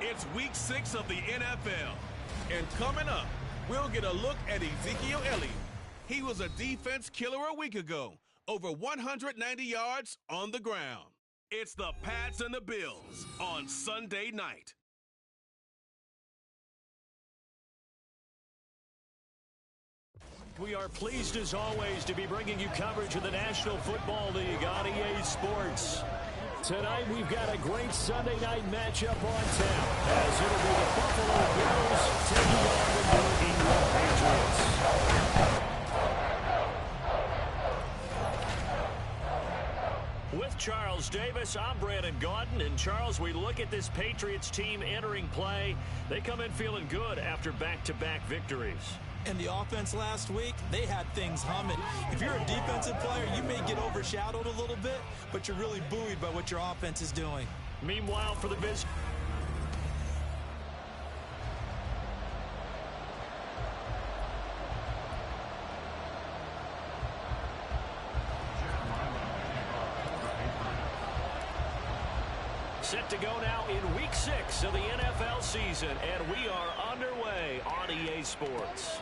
It's week 6 of the NFL. And coming up, we'll get a look at Ezekiel Elliott. He was a defense killer a week ago, over 190 yards on the ground. It's the Pats and the Bills on Sunday night. We are pleased as always to be bringing you coverage of the National Football League on EA Sports. Tonight we've got a great Sunday night matchup on tap as it'll be the Buffalo Bills taking on the New England Patriots. With Charles Davis, I'm Brandon Gaudin. And Charles, we look at this Patriots team entering play. They come in feeling good after back-to-back victories. And the offense last week, they had things humming. If you're a defensive player, you may get overshadowed a little bit, but you're really buoyed by what your offense is doing. Meanwhile, for the Bills, set to go now in week 6 of the NFL season, and we are underway on EA Sports.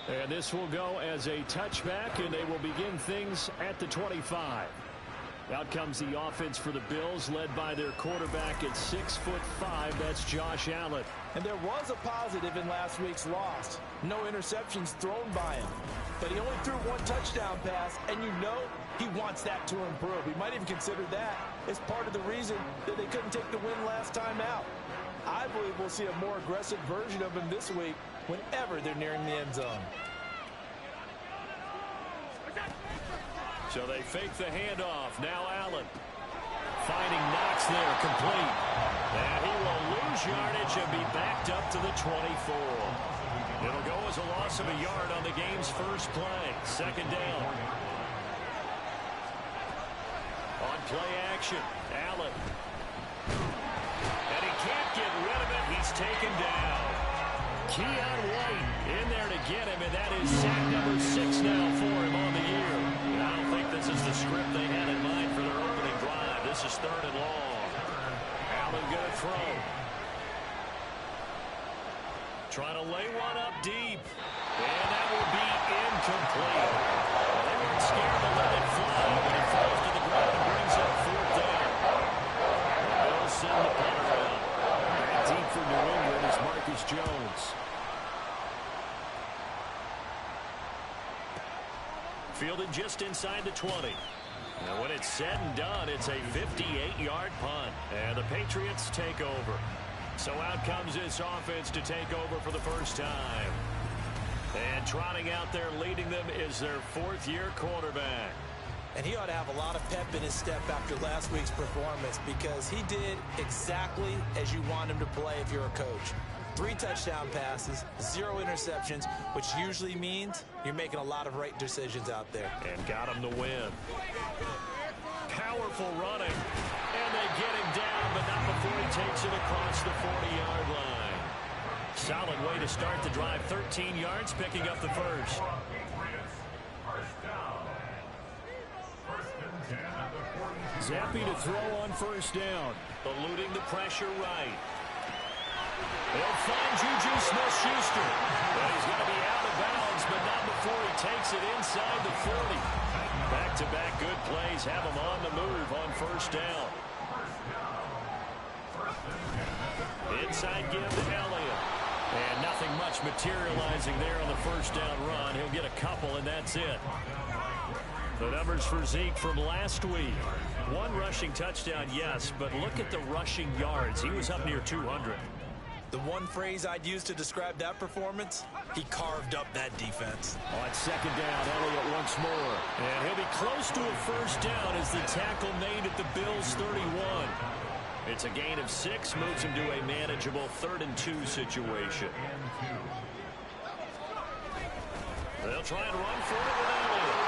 And this will go as a touchback, and they will begin things at the 25. Out comes the offense for the Bills, led by their quarterback at 6'5". That's Josh Allen. And there was a positive in last week's loss. No interceptions thrown by him. But he only threw one touchdown pass, and you know he wants that to improve. He might even consider that as part of the reason that they couldn't take the win last time out. I believe we'll see a more aggressive version of him this week whenever they're nearing the end zone. So they fake the handoff. Now Allen. Finding Knox there, complete. And he will lose yardage and be backed up to the 24. It'll go as a loss of a yard on the game's first play. Second down. On play action, Allen. And he can't get rid of it. He's taken down. Keon White in there to get him, and that is sack number 6 now for him on the year. And I don't think this is the script they had in mind for their opening drive. This is 3rd and long. Allen going to throw. Trying to lay one up deep. And that will be incomplete. Well, they weren't scared to let it fly when it falls to the ground and brings up 4th down. The Bills send the punt around. Back deep for New England is Marcus Jones. Fielded just inside the 20. And when it's said and done, it's a 58-yard punt. And the Patriots take over. So out comes this offense to take over for the first time. And trotting out there leading them is their 4th-year quarterback. And he ought to have a lot of pep in his step after last week's performance because he did exactly as you want him to play if you're a coach. 3 touchdown passes, 0 interceptions, which usually means you're making a lot of right decisions out there. And got him the win. Powerful running. And they get him down, but not before he takes it across the 40-yard line. Solid way to start the drive. 13 yards, picking up the first. Zappy to throw on first down. Eluding the pressure right. They'll find Juju Smith-Schuster. But he's going to be out of bounds, but not before he takes it inside the 40. Back-to-back good plays have him on the move on first down. Inside give to Elliott. And nothing much materializing there on the first down run. He'll get a couple, and that's it. The numbers for Zeke from last week. 1 rushing touchdown, yes, but look at the rushing yards. He was up near 200. The one phrase I'd use to describe that performance, he carved up that defense. On second down, Elliott once more. And he'll be close to a first down as the tackle made at the Bills' 31. It's a gain of 6, moves him to a manageable 3rd and 2 situation. They'll try and run for it with Elliott.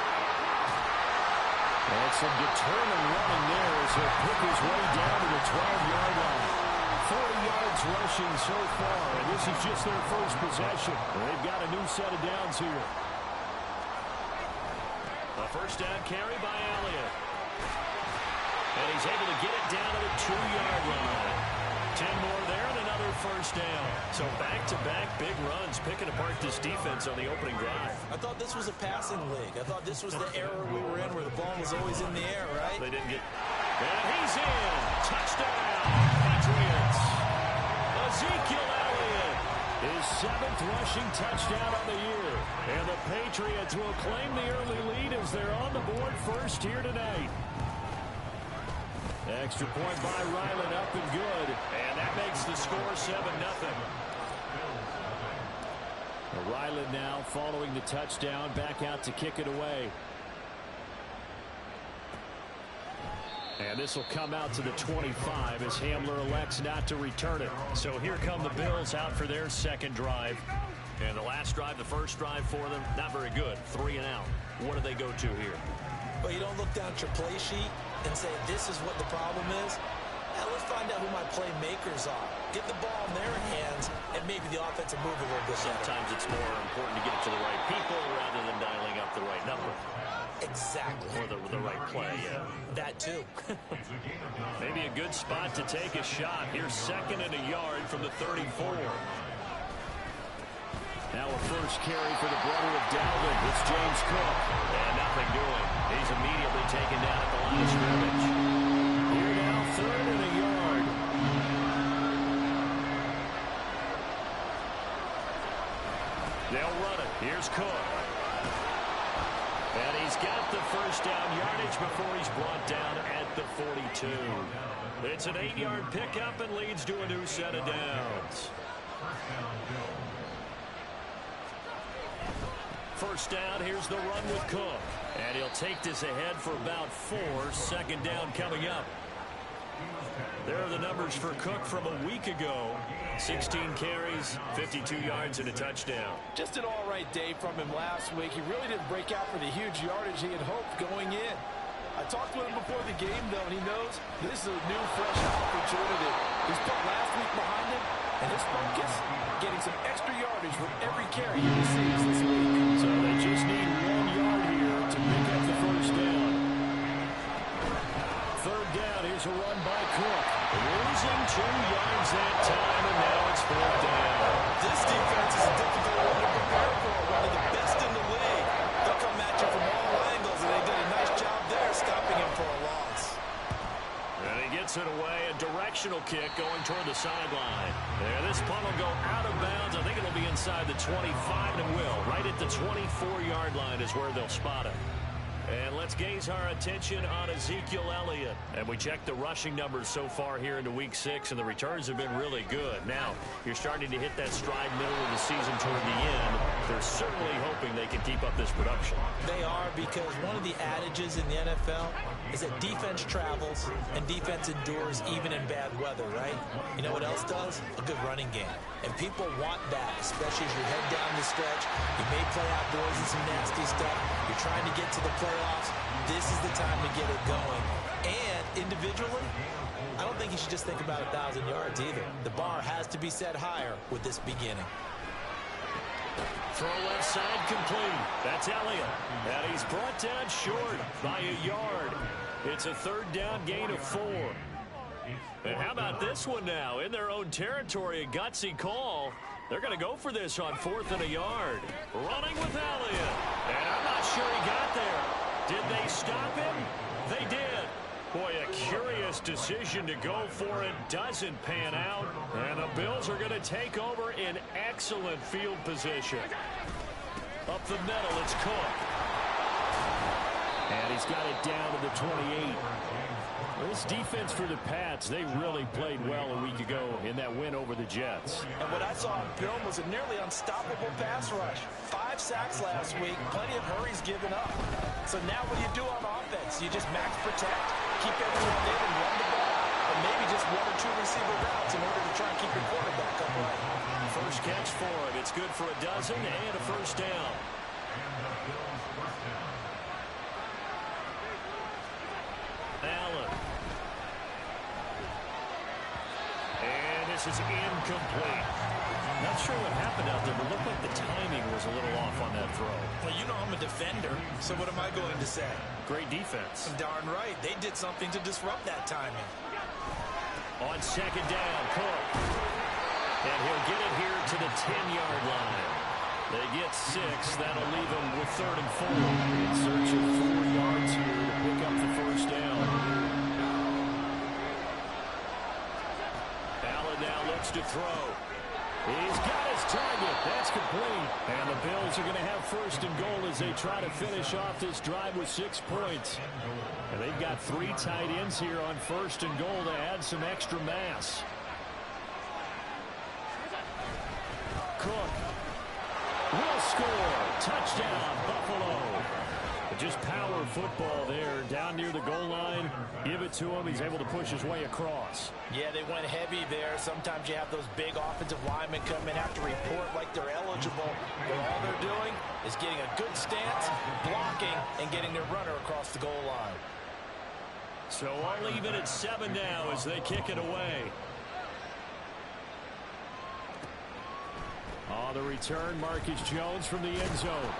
And some determined running there as he'll pick his way down to the 12-yard line. 40 yards rushing so far, and this is just their first possession. They've got a new set of downs here. A first down carry by Elliott. And he's able to get it down to the 2-yard line. 10 more there and another first down. So back-to-back big runs, picking apart this defense on the opening drive. I thought this was a passing league. I thought this was the era we were in where the ball was always in the air, right? They didn't get... And he's in. Touchdown, Patriots. Ezekiel Elliott, his 7th rushing touchdown of the year. And the Patriots will claim the early lead as they're on the board first here tonight. Extra point by Ryland, up and good. And that makes the score 7-0. Ryland now following the touchdown, back out to kick it away. And this will come out to the 25 as Hamler elects not to return it. So here come the Bills out for their second drive. And the last drive, the first drive for them, not very good. 3 and out. What do they go to here? Well, you don't look down at your play sheet and say, this is what the problem is. Now, let's find out who my playmakers are. Get the ball in their hands, and maybe the offense will move a little bit better. Sometimes it's more important to get it to the right people rather than dialing up the right number. Exactly. Or the right play, yeah. That, too. Maybe a good spot to take a shot. Here's 2nd and a yard from the 34. Now a first carry for the brother of Dalvin. It's James Cook. And nothing doing. He's immediately taken down at the line of scrimmage. Here now, 3rd and a yard. They'll run it. Here's Cook. And he's got the first down yardage before he's brought down at the 42. It's an 8-yard pickup and leads to a new set of downs. First down, here's the run with Cook. And he'll take this ahead for about 4. 2nd down coming up. There are the numbers for Cook from a week ago. 16 carries, 52 yards, and a touchdown. Just an all-right day from him last week. He really didn't break out for the huge yardage he had hoped going in. I talked to him before the game, though, and he knows this is a new, fresh opportunity. He's put last week behind him, and his focus, getting some extra yardage with every carry he receives this week. So they just need 1 yard here to pick up the first down. 3rd down, here's a run by Cook. Losing 2 yards that time, and now it's 4th down. This defense is a difficult one to prepare for. One of the best in the league. They'll come at you from all angles, and they did a nice job there stopping him for a loss. And he gets it away. A directional kick going toward the sideline. There, this punt will go out of bounds. I think it'll be inside the 25, and will. Right at the 24-yard line is where they'll spot it. And let's gaze our attention on Ezekiel Elliott. And we check the rushing numbers so far here into Week 6, and the returns have been really good. Now, you're starting to hit that stride middle of the season toward the end. They're certainly hoping they can keep up this production. They are, because one of the adages in the NFL is that defense travels and defense endures even in bad weather, right? You know what else does? A good running game. And people want that, especially as you head down the stretch. You may play outdoors in some nasty stuff. You're trying to get to the playoffs. This is the time to get it going. And individually, I don't think you should just think about 1,000 yards either. The bar has to be set higher with this beginning. Throw left side complete. That's Elliott. And he's brought down short by a yard. It's a 3rd down gain of 4. And how about this one now? In their own territory, a gutsy call. They're going to go for this on 4th and a yard. Running with Elliott. And I'm not sure he got there. Did they stop him? They did. Boy, a curious decision to go for it. Doesn't pan out. And the Bills are going to take over in excellent field position. Up the middle, it's Cook. And he's got it down to the 28. This defense for the Pats, they really played well a week ago in that win over the Jets. And what I saw on film was a nearly unstoppable pass rush. 5 sacks last week, plenty of hurries given up. So now what do you do on offense? You just max protect, keep everyone in and run the ball, or maybe just 1 or 2 receiver routes in order to try and keep your quarterback upright. First catch for him. It's good for a dozen and a first down. Allen. And this is incomplete. Not sure what happened out there, but it looked like the timing was a little off on that throw. Well, you know I'm a defender, so what am I going to say? Great defense. Darn right. They did something to disrupt that timing. On second down, Cook. And he'll get it here to the 10-yard line. They get 6. That'll leave them with 3rd and 4. In search of 4 yards here to pick up the first down. Allen now looks to throw. He's got his target. That's complete. And the Bills are going to have 1st and goal as they try to finish off this drive with 6 points. And they've got 3 tight ends here on 1st and goal to add some extra mass. Cook will score. Touchdown, Buffalo. Just power football there down near the goal line. Give it to him. He's able to push his way across. Yeah, they went heavy there. Sometimes you have those big offensive linemen come in, have to report like they're eligible. But all they're doing is getting a good stance, blocking, and getting their runner across the goal line. So I'll leave it at 7 now as they kick it away. On the return, Marcus Jones from the end zone.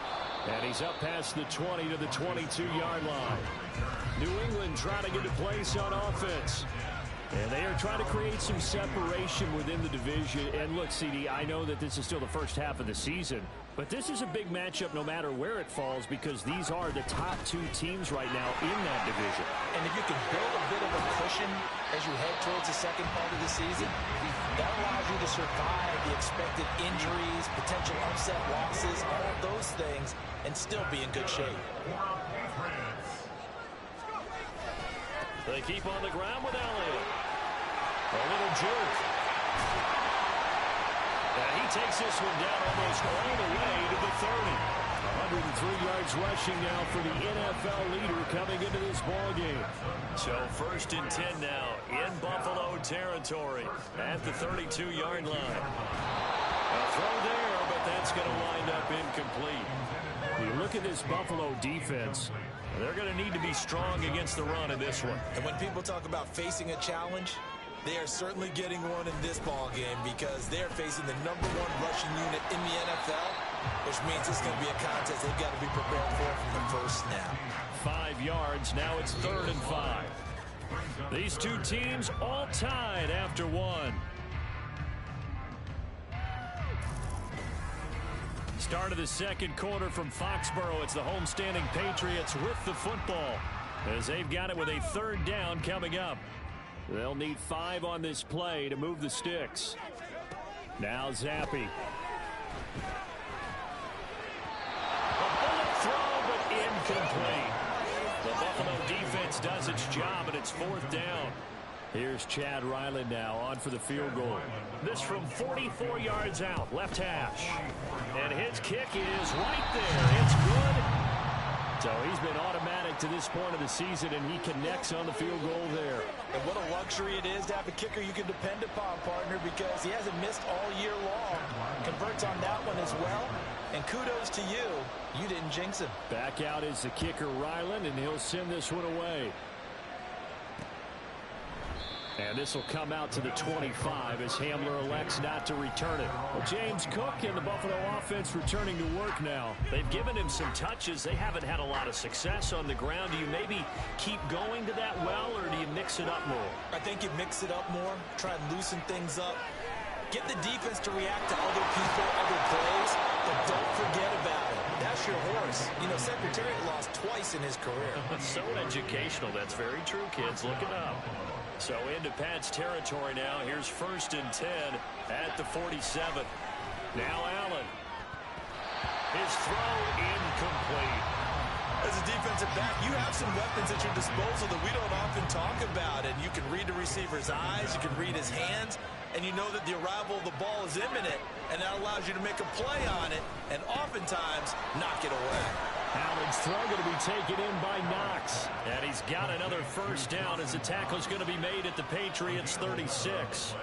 And he's up past the 20 to the 22-yard line. New England trying to get a place on offense. And they are trying to create some separation within the division. And look, CD, I know that this is still the first half of the season, but this is a big matchup no matter where it falls because these are the top 2 teams right now in that division. And if you can build a bit of a cushion as you head towards the second part of the season, that allows you to survive the expected injuries, potential upset losses, all of those things, and still be in good shape. They keep on the ground with Elliott. A little jerk. And he takes this one down almost all the way to the 30. 103 yards rushing now for the NFL leader coming into this ball game. So 1st and 10 now in Buffalo territory at the 32-yard line. A throw there, but that's going to wind up incomplete. You look at this Buffalo defense, they're going to need to be strong against the run in this one. And when people talk about facing a challenge, they are certainly getting one in this ball game because they're facing the #1 rushing unit in the NFL, which means it's going to be a contest they've got to be prepared for from the first snap. 5 yards. Now it's 3rd and 5. These 2 teams all tied after 1. Start of the second quarter from Foxborough. It's the homestanding Patriots with the football as they've got it with a 3rd down coming up. They'll need 5 on this play to move the sticks. Now Zappi. A bullet throw, but incomplete. The Buffalo defense does its job, and it's 4th down. Here's Chad Ryland now on for the field goal. This from 44 yards out, left hash. And his kick is right there. It's good. So he's been automatic to this point of the season, and he connects on the field goal there. And what a luxury it is to have a kicker you can depend upon, partner, because he hasn't missed all year long. Converts on that one as well. And kudos to you. You didn't jinx him. Back out is the kicker, Ryland, and he'll send this one away. And this will come out to the 25 as Hamler elects not to return it. Well, James Cook and the Buffalo offense returning to work now. They've given him some touches. They haven't had a lot of success on the ground. Do you maybe keep going to that well, or do you mix it up more? I think you mix it up more, try and loosen things up. Get the defense to react to other people, other plays, but don't forget about it. That's your horse. You know, Secretariat lost twice in his career. So educational. That's very true, kids. Look it up. So into Pat's territory now. Here's 1st and 10 at the 47. Now Allen. His throw incomplete. As a defensive back, you have some weapons at your disposal that we don't often talk about. And you can read the receiver's eyes, you can read his hands, and you know that the arrival of the ball is imminent, and that allows you to make a play on it and oftentimes knock it away. Allen's throw going to be taken in by Knox. And he's got another 1st down as the tackle is going to be made at the Patriots 36.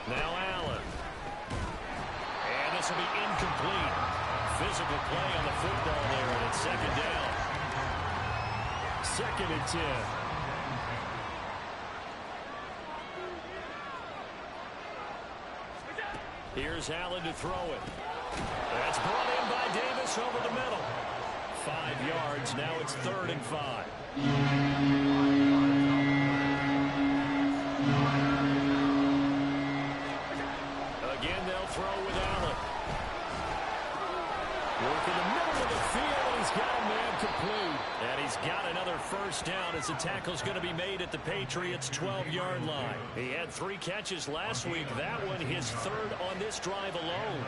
Now Allen. And this will be incomplete. Physical play on the football there, and it's 2nd down. 2nd and 10. Here's Allen to throw it. That's brought in by Davis over the middle. 5 yards. Now it's 3rd and 5. Again, they'll throw with Allen. Work in the middle of the field, and he's got a man complete. And he's got another first down as the tackle's going to be made at the Patriots' 12-yard line. He had 3 catches last week. That one his 3rd on this drive alone.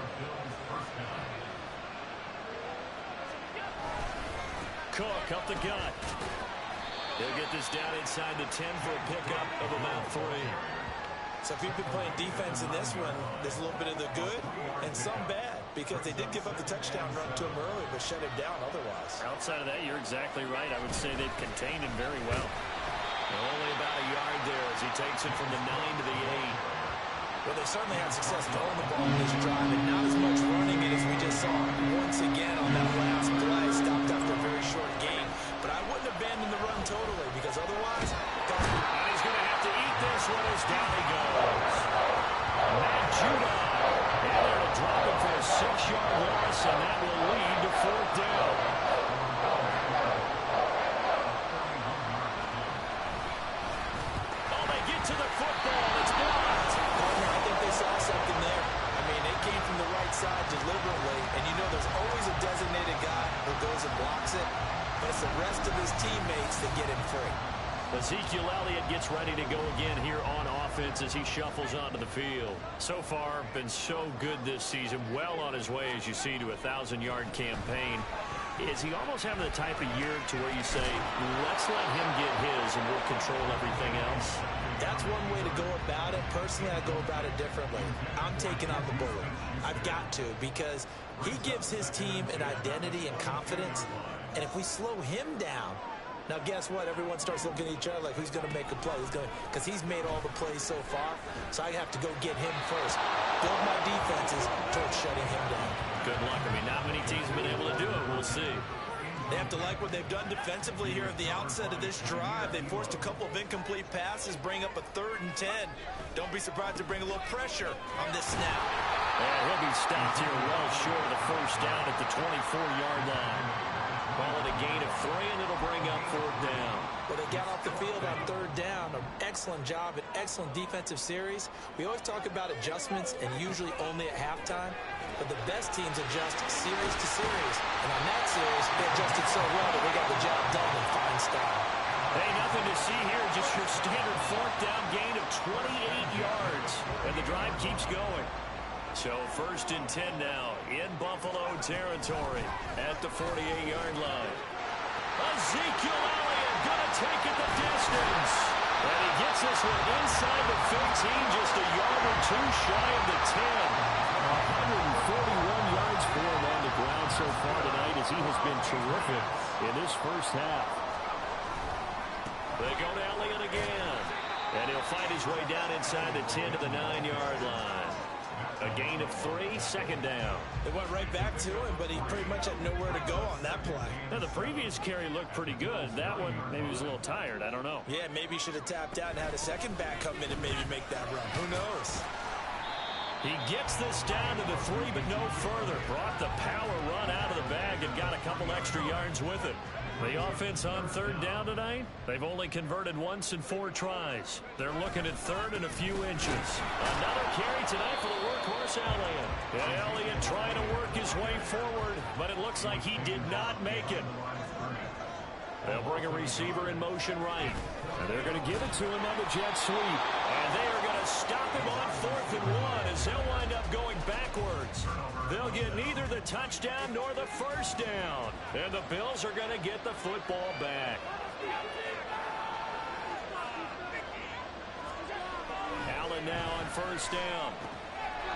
Cook up the gut. He'll get this down inside the 10 for a pickup of about 3. So if you've been playing defense in this one, there's a little bit of the good and some bad, because they did give up the touchdown run to him early, but shut him down otherwise. Outside of that, you're exactly right. I would say they've contained him very well. Only about a yard there as he takes it from the 9 to the 8. Well, they certainly had success throwing the ball in this drive, and not as much running it as we just saw. Once again on that last play, stopped after a very short gain. But I wouldn't abandon the run totally, because otherwise, and he's going to have to eat this one as down he goes. Matt Judon. And they're going to drop him for a 6-yard loss, and that will lead to 4th down. Oh, they get to the football. It's blocked. I think they saw something there. I mean, they came from the right side deliberately, and you know there's always a designated guy who goes and blocks it, but it's the rest of his teammates that get him free. Ezekiel Elliott gets ready to go again here on offense as he shuffles onto the field. So far, been so good this season. Well on his way, as you see, to a 1,000-yard campaign. Is he almost having the type of year to where you say, let's let him get his and we'll control everything else? That's one way to go about it. Personally, I go about it differently. I'm taking on the bullet. I've got to, because he gives his team an identity and confidence. And if we slow him down, now guess what? Everyone starts looking at each other like, who's going to make a play? Because he's made all the plays so far. So I have to go get him first. Build my defenses towards shutting him down. Good luck. I mean, not many teams have been able to do it. We'll see. They have to like what they've done defensively here at the outset of this drive. They forced a couple of incomplete passes, bring up a 3rd and 10. Don't be surprised to bring a little pressure on this snap. And he'll be stopped here well short of the first down at the 24-yard line. Call it a gain of 3, and it'll bring up 4th down. Well, they got off the field on 3rd down. An excellent job, an excellent defensive series. We always talk about adjustments, and usually only at halftime. But the best teams adjust series to series. And on that series, they adjusted so well that they got the job done in fine style. Hey, nothing to see here. Just your standard 4th down gain of 28 yards. And the drive keeps going. So 1st and 10 now in Buffalo territory at the 48-yard line. Ezekiel Elliott going to take it the distance. And he gets this one inside the 15, just a yard or 2 shy of the 10. 141 yards for him on the ground so far tonight, as he has been terrific in this first half. They go to Elliott again. And he'll fight his way down inside the 10 to the 9-yard line. A gain of 3, 2nd down. They went right back to him, but he pretty much had nowhere to go on that play. Now, the previous carry looked pretty good. That one, maybe he was a little tired. I don't know. Yeah, maybe he should have tapped out and had a second back come in and maybe make that run. Who knows? He gets this down to the 3, but no further. Brought the power run out of the bag and got a couple extra yards with it. The offense on 3rd down tonight, they've only converted once in 4 tries. They're looking at 3rd and a few inches. Another carry tonight for the workhorse Elliott. And Elliott trying to work his way forward, but it looks like he did not make it. They'll bring a receiver in motion right. And they're going to give it to him on the jet sweep. And they are going to stop him on 4th and 1 as he'll wind up going backwards. They'll get neither the touchdown nor the first down. And the Bills are going to get the football back. Allen now on 1st down.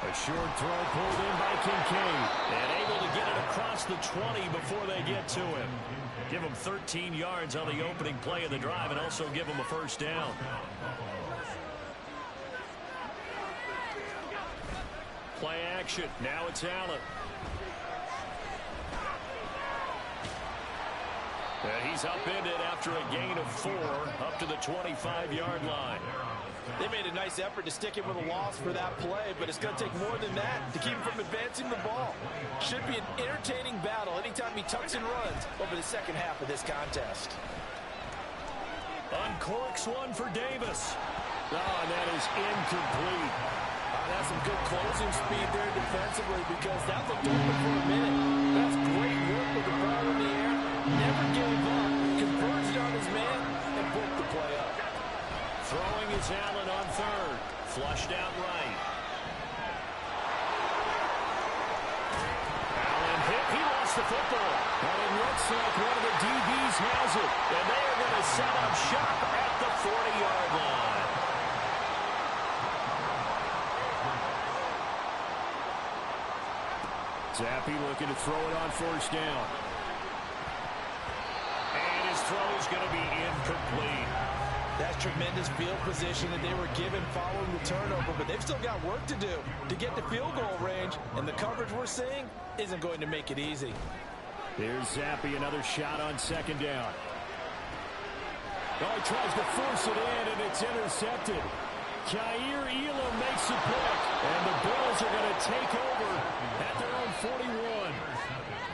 A short throw pulled in by Kincaid. And able to get it across the 20 before they get to him. Give him 13 yards on the opening play of the drive and also give him a first down. Play action. Now it's Allen. And he's upended after a gain of 4 up to the 25-yard line. They made a nice effort to stick him with a loss for that play, but it's going to take more than that to keep him from advancing the ball. Should be an entertaining battle anytime he tucks and runs over the second half of this contest. Uncorks one for Davis. Oh, and that is incomplete. That's some good closing speed there defensively because that looked open for a minute. That's great work with the ball in the air. Never gave up. Converged on his man and broke the play up. Throwing is Allen on third. Flushed out right. Allen hit. He lost the football. And it looks like one of the DBs has it. And they are going to set up shop at the 40-yard line. Zappe looking to throw it on first down. And his throw is going to be incomplete. That's tremendous field position that they were given following the turnover, but they've still got work to do to get to field goal range, and the coverage we're seeing isn't going to make it easy. Here's Zappe, another shot on second down. Oh, he tries to force it in, and it's intercepted. Jair Elam makes a pick, and the Bills are going to take over at their own 41.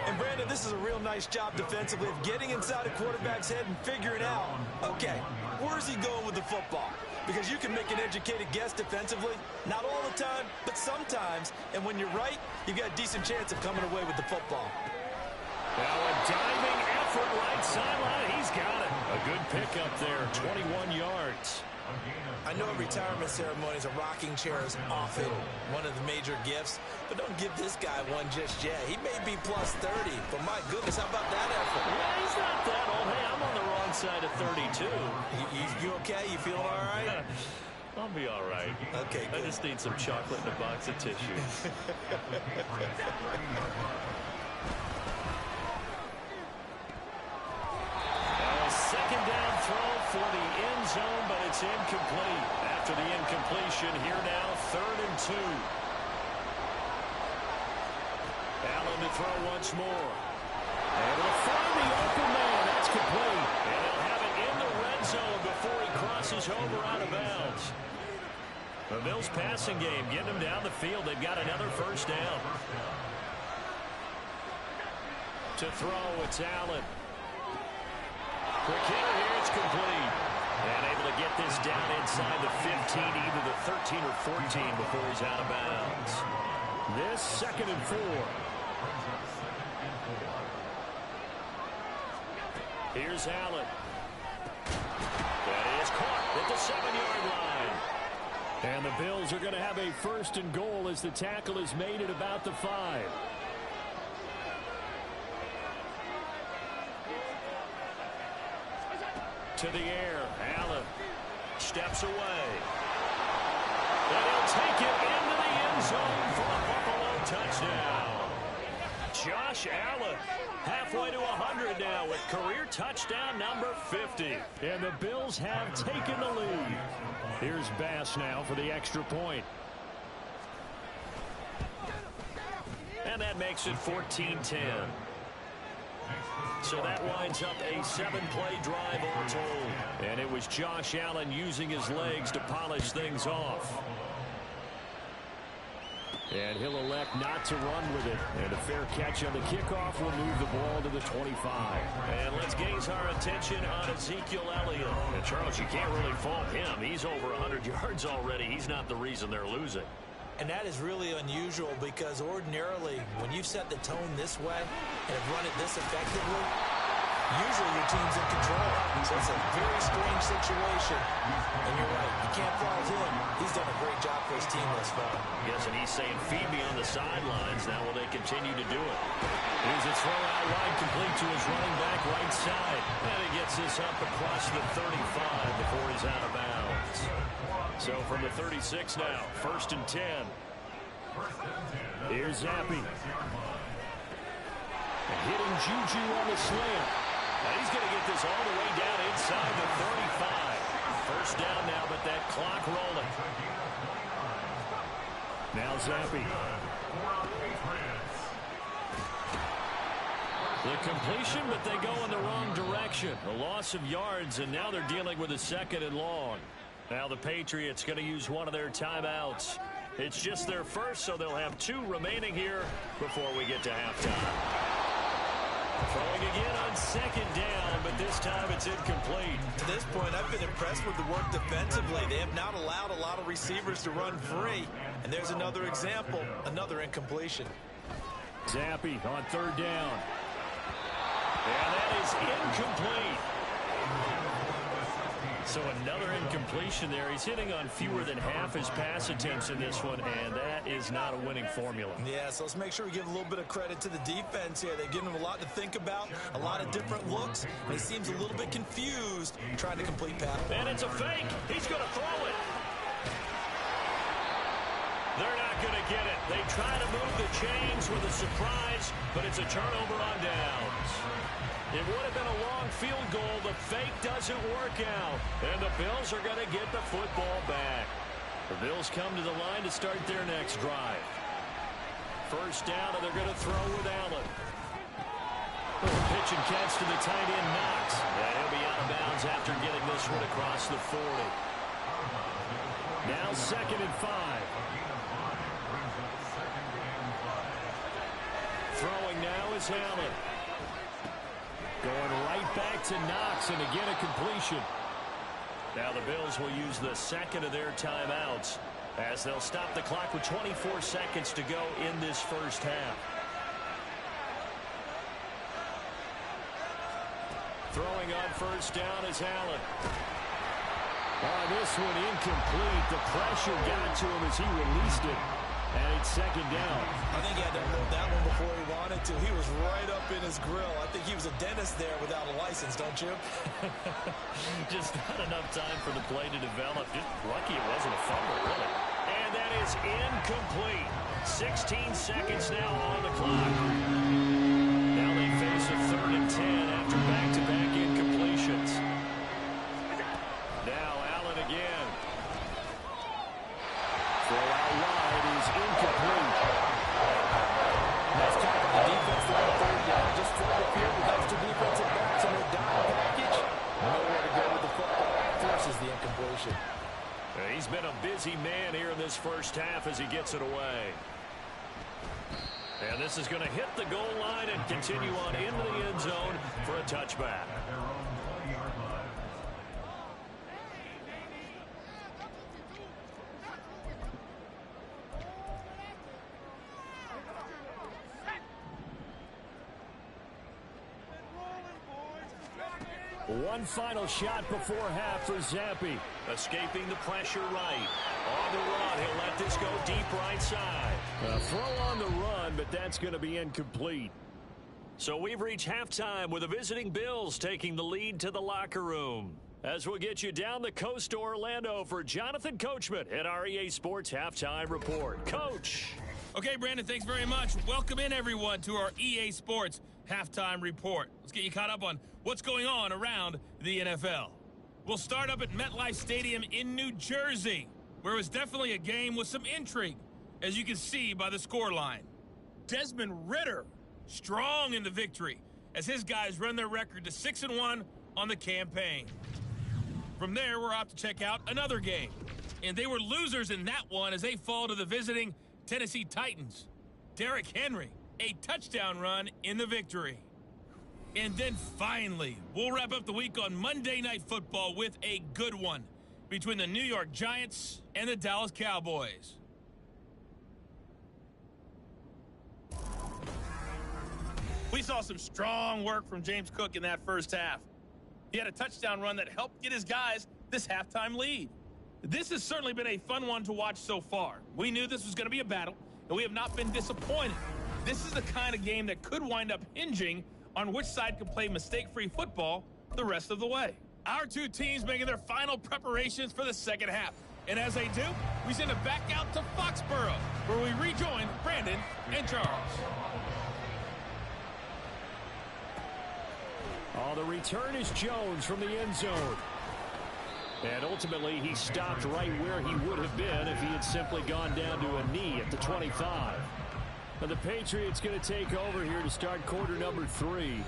And Brandon, this is a real nice job defensively of getting inside a quarterback's head and figuring out, okay, where's he going with the football? Because you can make an educated guess defensively, not all the time, but sometimes. And when you're right, you've got a decent chance of coming away with the football. Now a diving effort right sideline. He's got it. A good pickup there, 21 yards. I know a retirement ceremony is a rocking chair is often one of the major gifts, but don't give this guy one just yet. He may be plus 30, but my goodness, how about that effort? Yeah, he's not that old. Hey, I'm on the wrong side of 32. You okay? You feeling all right? I'll be all right. Okay, good. I just need some chocolate and a box of tissues. Second down throw for the end zone, but it's incomplete. After the incompletion, here now, 3rd and 2. Allen to throw once more. Able to find the open man. That's complete. And they'll have it in the red zone before he crosses over out of bounds. The Bills passing game, getting them down the field. They've got another first down. To throw, it's Allen. Quick hitter here, it's complete. And able to get this down inside the 15, either the 13 or 14 before he's out of bounds. This 2nd and 4. Here's Allen. That is caught at the 7-yard line. And the Bills are going to have a 1st and goal as the tackle is made at about the 5. To the air, Allen steps away. And he'll take it into the end zone for a Buffalo touchdown. Josh Allen, halfway to 100 now with career touchdown number 50. And the Bills have taken the lead. Here's Bass now for the extra point. And that makes it 14-10. So that winds up a 7-play drive all told. And it was Josh Allen using his legs to polish things off. And he'll elect not to run with it. And a fair catch on the kickoff will move the ball to the 25. And let's gaze our attention on Ezekiel Elliott. And Charles, you can't really fault him. He's over 100 yards already. He's not the reason they're losing. And that is really unusual because ordinarily, when you've set the tone this way and have run it this effectively, usually your team's in control. So it's a very strange situation. And you're right, you can't fault him. He's done a great job for his team thus far. Yes, and he's saying, feed me on the sidelines. Now will they continue to do it? Here's a throw out wide, complete to his running back right side. And he gets this up across the 35 before he's out of bounds. So from the 36 now, 1st and 10. Here's Zappe. Hitting Juju on the slant. Now he's going to get this all the way down inside the 35. 1st down now, but that clock rolling. Now Zappe. The completion, but they go in the wrong direction. A loss of yards, and now they're dealing with a 2nd and long. Now the Patriots going to use one of their timeouts. It's just their first, so they'll have 2 remaining here before we get to halftime. Throwing again on 2nd down, but this time it's incomplete. To this point, I've been impressed with the work defensively. They have not allowed a lot of receivers to run free. And there's another example, another incompletion. Zappi on 3rd down. And that is incomplete. So another incompletion there. He's hitting on fewer than half his pass attempts in this one, and that is not a winning formula. Yeah, so let's make sure we give a little bit of credit to the defense here. They've given him a lot to think about, a lot of different looks, and he seems a little bit confused trying to complete pass. And it's a fake. He's going to throw it. They're not going to get it. They try to move the chains with a surprise, but it's a turnover on downs. It would have been a long field goal. The fake doesn't work out. And the Bills are going to get the football back. The Bills come to the line to start their next drive. 1st down, and they're going to throw with Allen. Pitch and catch to the tight end, Knox. And he'll be out of bounds after getting this one across the 40. Now 2nd and 5. Throwing now is Allen. Going right back to Knox, and again a completion. Now the Bills will use the 2nd of their timeouts as they'll stop the clock with 24 seconds to go in this 1st half. Throwing on 1st down is Allen. This one incomplete. The pressure got to him as he released it. And it's 2nd down. I think he had to unload that one before he wanted to. He was right up in his grill. I think he was a dentist there without a license, don't you? Just not enough time for the play to develop. Just lucky it wasn't a fumble, really. And that is incomplete. 16 seconds now on the clock. Now they face a 3rd and 10 after back-to-back incompletions. Now Allen again. Throw out wide is incomplete. Nice tackle on the defense there on 3rd down. Just flip the field with extra defensive backs in their dime package. Nowhere to go with the football. Forces the incompletion. He's been a busy man here in this 1st half as he gets it away. And this is going to hit the goal line and continue on into the end zone for a touchback. One final shot before half for Zappi. Escaping the pressure right. On the run, he'll let this go deep right side. A throw on the run, but that's going to be incomplete. So we've reached halftime with the visiting Bills taking the lead to the locker room. As we'll get you down the coast to Orlando for Jonathan Coachman at our EA Sports Halftime Report. Coach. Okay, Brandon, thanks very much. Welcome in, everyone, to our EA Sports Halftime Report. Let's get you caught up on what's going on around the NFL. We'll start up at MetLife Stadium in New Jersey, where it was definitely a game with some intrigue, as you can see by the scoreline. Desmond Ridder strong in the victory as his guys run their record to 6-1 on the campaign. From there, we're off to check out another game, and they were losers in that one as they fall to the visiting Tennessee Titans. Derrick Henry, a touchdown run in the victory. And then finally, we'll wrap up the week on Monday Night Football with a good one between the New York Giants and the Dallas Cowboys. We saw some strong work from James Cook in that first half. He had a touchdown run that helped get his guys this halftime lead. This has certainly been a fun one to watch so far. We knew this was going to be a battle, and we have not been disappointed. This is the kind of game that could wind up hinging on which side can play mistake-free football the rest of the way. Our two teams making their final preparations for the second half. And as they do, we send it back out to Foxborough, where we rejoin Brandon and Charles. Oh, the return is Jones from the end zone. And ultimately, he stopped right where he would have been if he had simply gone down to a knee at the 25. And the Patriots going to take over here to start quarter number 3.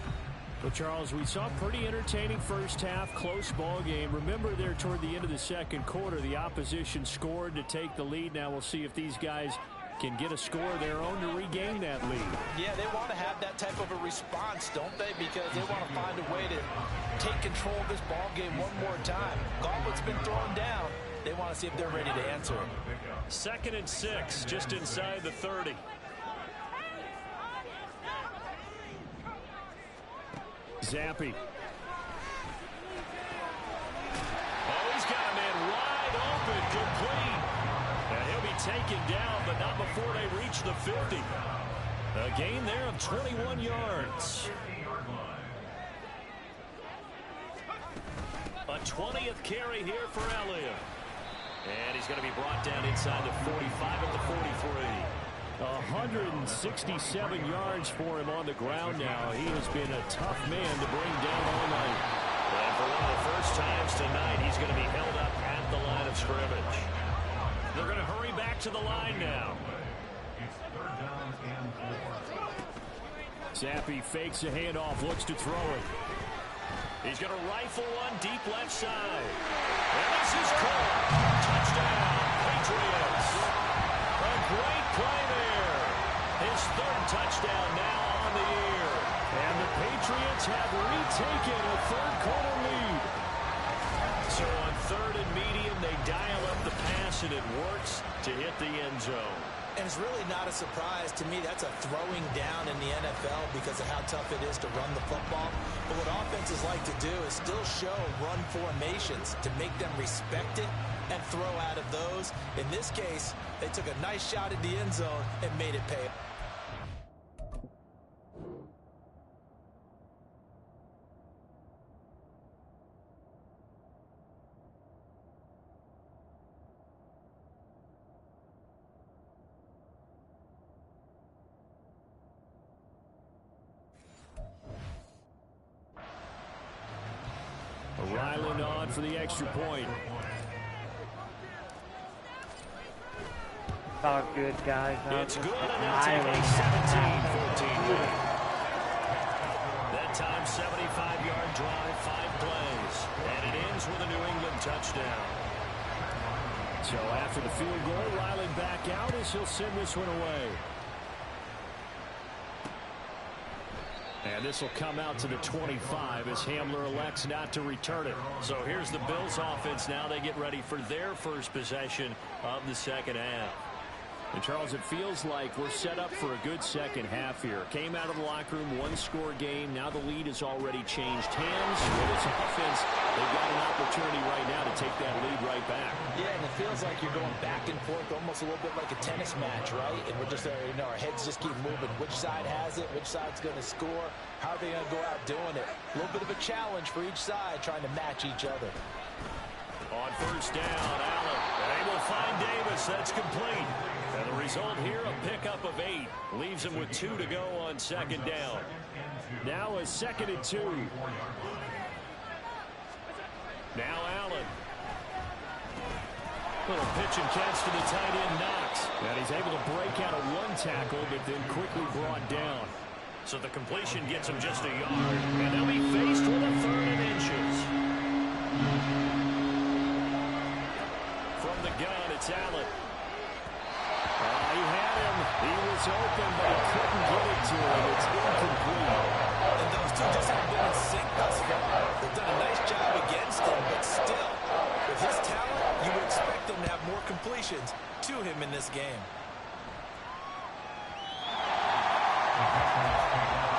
Well, Charles, we saw a pretty entertaining first half, close ball game. Remember there toward the end of the second quarter, the opposition scored to take the lead. Now we'll see if these guys can get a score of their own to regain that lead. Yeah, they want to have that type of a response, don't they? Because they want to find a way to take control of this ball game one more time. Gauntlet's been thrown down. They want to see if they're ready to answer it. 2nd and 6, just inside the 30. Zappi. Oh, he's got a man wide open, complete. And he'll be taken down, but not before they reach the 50. A gain there of 21 yards. A 20th carry here for Elliott. And he's going to be brought down inside the 45 at the 43. 167 yards for him on the ground now. He has been a tough man to bring down all night. And for one of the first times tonight, he's going to be held up at the line of scrimmage. They're going to hurry back to the line now. Zappi fakes a handoff, looks to throw it. He's going to rifle one deep left side. And this is caught. Touchdown, Patriots. A great play there. His 3rd touchdown now on the year. And the Patriots have retaken a 3rd quarter lead. So on 3rd and medium, they dial up the pass, and it works to hit the end zone. And it's really not a surprise to me. That's a throwing down in the NFL because of how tough it is to run the football. But what offenses like to do is still show run formations to make them respect it and throw out of those. In this case, they took a nice shot at the end zone and made it pay. Ryland on for the extra point. All good, guys. It's good, and they'll take a 17-14 lead. That time, 75-yard drive, 5 plays. And it ends with a New England touchdown. So after the field goal, Ryland back out as he'll send this one away. And this will come out to the 25 as Hamler elects not to return it. So here's the Bills offense now. They get ready for their first possession of the second half. And Charles, it feels like we're set up for a good second half here. Came out of the locker room, 1-score game. Now the lead has already changed hands. With its offense, they've got an opportunity right now to take that lead right back. Yeah, and it feels like you're going back and forth, almost a little bit like a tennis match, right? And we're just there, our heads just keep moving. Which side has it? Which side's going to score? How are they going to go out doing it? A little bit of a challenge for each side, trying to match each other. On first down, Allen. They will find Davis. That's complete. And the result here, a pickup of 8. Leaves him with 2 to go on second down. Now a 2nd and 2. Now Allen. Little pitch and catch to the tight end, Knox. And he's able to break out of 1 tackle, but then quickly brought down. So the completion gets him just a yard. And they'll be faced with a 3rd and inches. From the gun, it's Allen. He had him. He was open, but he couldn't get it to him. It's incomplete. And those two just haven't been in sync thus far. They've done a nice job against him, but still, with his talent, you would expect them to have more completions to him in this game.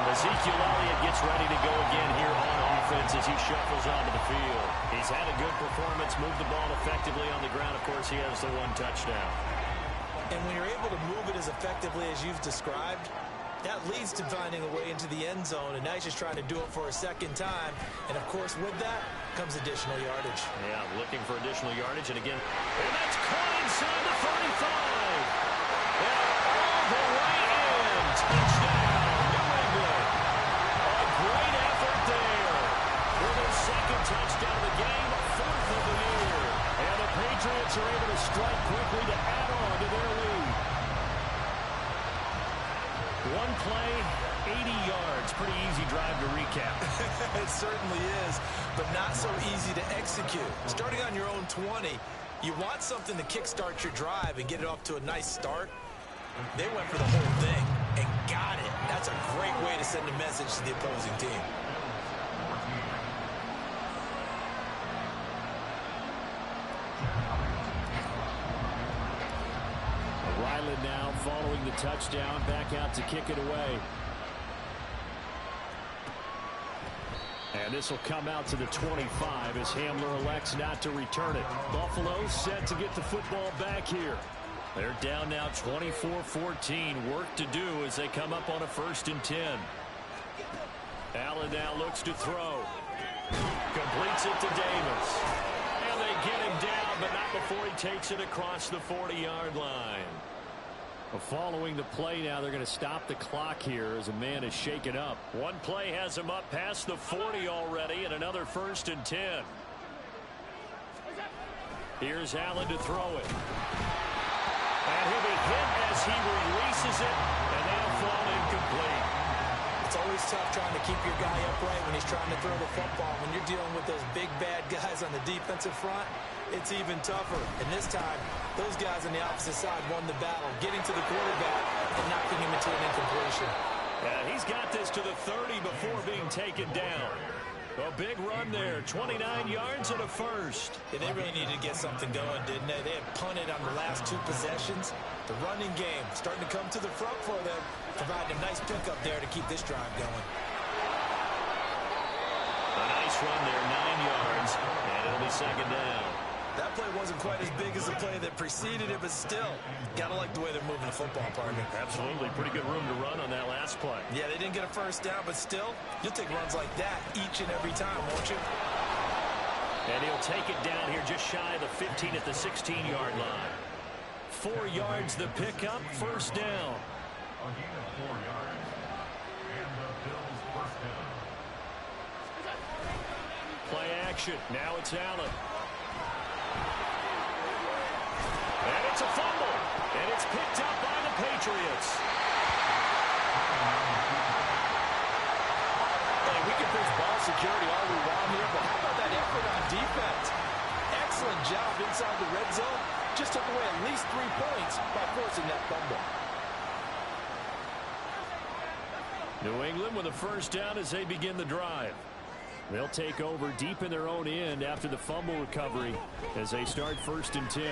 Ezekiel Elliott gets ready to go again here on offense as he shuffles onto the field. He's had a good performance, moved the ball effectively on the ground. Of course, he has the 1 touchdown. And when you're able to move it as effectively as you've described, that leads to finding a way into the end zone. And now he's just trying to do it for a second time. And, of course, with that comes additional yardage. Yeah, looking for additional yardage. And again, and that's caught inside the 35. And all the way in. Touchdown, New England. A great effort there. For their 2nd touchdown of the game, 4th of the year. And the Patriots are able to strike quickly to add on to their lead. 1 play, 80 yards. Pretty easy drive to recap. It certainly is, but not so easy to execute. Starting on your own 20, you want something to kickstart your drive and get it off to a nice start. They went for the whole thing and got it. That's a great way to send a message to the opposing team. Ryland now following the touchdown, back out to kick it away. And this will come out to the 25 as Hamler elects not to return it. Buffalo set to get the football back here. They're down now 24-14. Work to do as they come up on a 1st and 10. Allen now looks to throw. Completes it to Davis. And they get him down, but not before he takes it across the 40-yard line. Well, following the play now, they're going to stop the clock here as a man is shaken up. One play has him up past the 40 already, and another 1st and 10. Here's Allen to throw it. And he'll be hit as he releases it, and that'll fall incomplete. It's always tough trying to keep your guy upright when he's trying to throw the football. When you're dealing with those big, bad guys on the defensive front, it's even tougher. And this time, those guys on the opposite side won the battle, getting to the quarterback and knocking him into an incompletion. And he's got this to the 30 before being taken down. A big run there, 29 yards and a first. Yeah, they really needed to get something going, didn't they? They had punted on the last 2 possessions. The running game starting to come to the front for them, providing a nice pickup there to keep this drive going. A nice run there, 9 yards, and it'll be 2nd down. That play wasn't quite as big as the play that preceded it, but still, gotta like the way they're moving the football, partner. Absolutely, pretty good room to run on that last play. Yeah, they didn't get a 1st down, but still, you'll take runs like that each and every time, won't you? And he'll take it down here just shy of the 15 at the 16-yard line. 4 yards the pickup, 1st down. Play action, now it's Allen. And it's a fumble, and it's picked up by the Patriots. Hey, we can push ball security all we want here, but how about that effort on defense? Excellent job inside the red zone. Just took away at least 3 points by forcing that fumble. New England with a 1st down as they begin the drive. They'll take over deep in their own end after the fumble recovery as they start 1st and 10.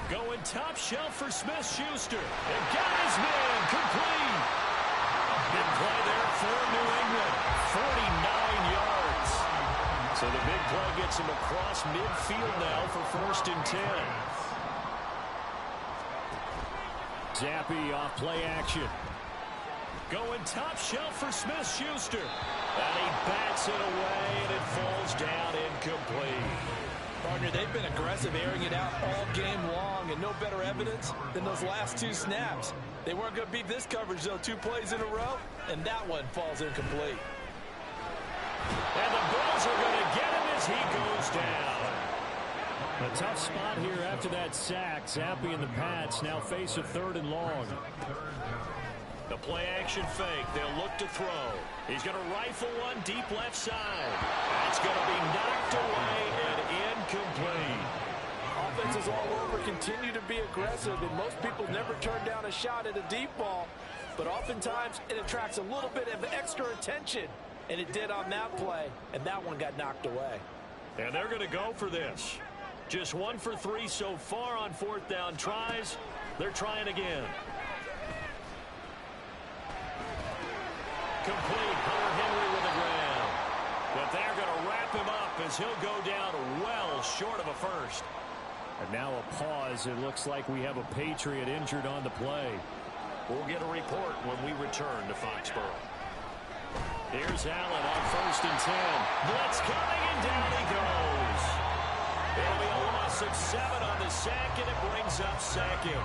Going top shelf for Smith-Schuster. And got his man complete. Big play there for New England. 49 yards. So the big play gets him across midfield now for 1st and 10. Zappe off play action. Going top shelf for Smith-Schuster. And he bats it away, and it falls down incomplete. Partner, they've been aggressive, airing it out all game long, and no better evidence than those last 2 snaps. They weren't going to beat this coverage, though, 2 plays in a row, and that one falls incomplete. And the Bills are going to get him as he goes down. A tough spot here after that sack. Zappe and the Pats now face a 3rd and long. The play action fake. They'll look to throw. He's going to rifle one deep left side. That's going to be knocked away and incomplete. Offenses all over continue to be aggressive, and most people never turn down a shot at a deep ball. But oftentimes, it attracts a little bit of extra attention. And it did on that play, and that one got knocked away. And they're going to go for this. Just 1 for 3 so far on 4th down tries. They're trying again. Complete. Hunter Henry with a grab. But they're going to wrap him up as he'll go down well short of a 1st. And now a pause. It looks like we have a Patriot injured on the play. We'll get a report when we return to Foxborough. Here's Allen on 1st and 10. Blitz coming, and down he goes. It'll be a loss of 7 on the sack, and it brings up 2nd.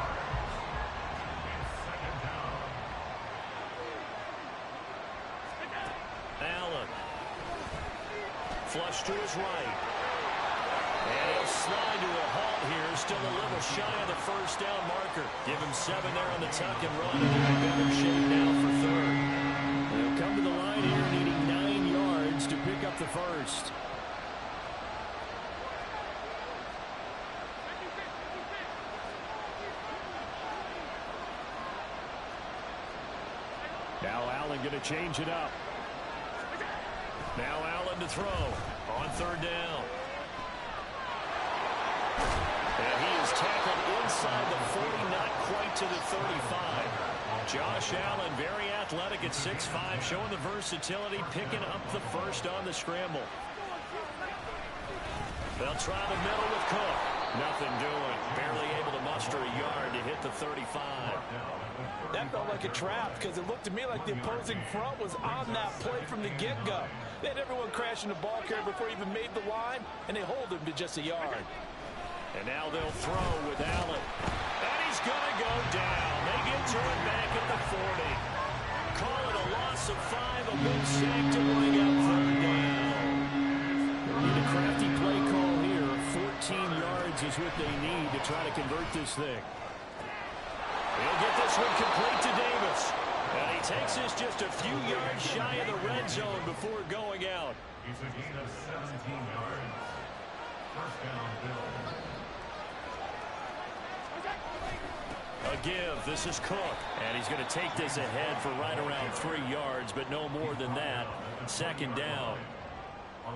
Allen. Flush to his right. And he'll slide to a halt here. Still a little shy of the 1st down marker. Give him 7 there on the tuck and run. And they're in better shape now for 3rd. first. Now Allen going to change it up. Now Allen to throw on third down. And he is tackled inside the 40, not quite to the 35. Josh Allen, very athletic at 6'5", showing the versatility, picking up the first on the scramble. They'll try the middle with Cook. Nothing doing. Barely able to muster a yard to hit the 35. That felt like a trap because it looked to me like the opposing front was on that play from the get-go. They had everyone crashing the ball carrier before he even made the line, and they hold him to just a yard. And now they'll throw with Allen. And he's going to go down. They get to it back at the 40. Call it a loss of 5, a big sack to bring up third down. Need a crafty play call here. 14 yards is what they need to try to convert this thing. He'll get this one complete to Davis. And he takes this just a few yards shy of the red zone before going out. He's a gain of 17 yards. First down, Bills. A give. This is Cook. And he's going to take this ahead for right around 3 yards, but no more than that. Second down.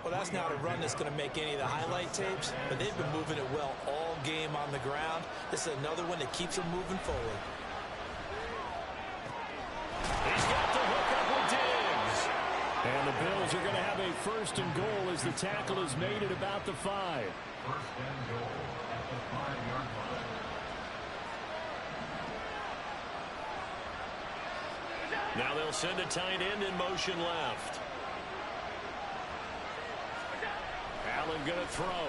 Well, that's not a run that's going to make any of the highlight tapes, but they've been moving it well all game on the ground. This is another one that keeps them moving forward. He's got the hook up with Diggs. And the Bills are going to have a first and goal as the tackle is made at about the 5. First and goal at the 5-yard line. Now they'll send a tight end in motion left. Allen going to throw.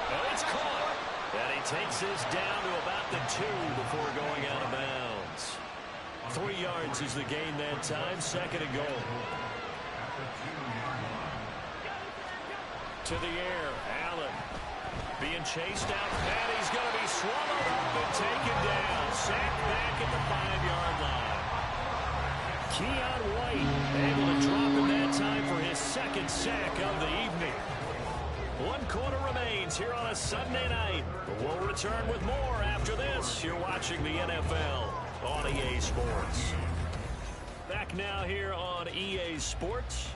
And it's caught. And he takes this down to about the 2 before going out of bounds. 3 yards is the gain that time. Second and goal. To the air. Allen being chased out. And he's going to be swallowed up and taken down. Sacked back at the 5-yard line. Keon White able to drop him that time for his second sack of the evening. 1 quarter remains here on a Sunday night. We'll return with more after this. You're watching the NFL on EA Sports. Back now here on EA Sports.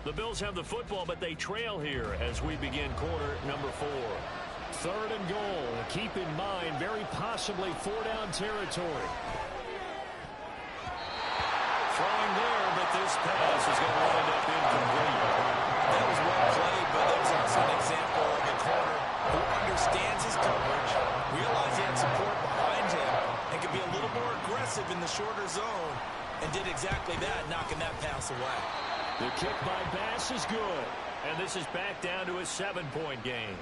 The Bills have the football, but they trail here as we begin quarter number 4. Third and goal. Keep in mind, very possibly 4-down territory. Throwing there, but this pass is going to wind up incomplete. That was well played, but that was also an example of a corner who understands his coverage, realized he had support behind him, and could be a little more aggressive in the shorter zone, and did exactly that, knocking that pass away. The kick by Bass is good, and this is back down to a 7-point game.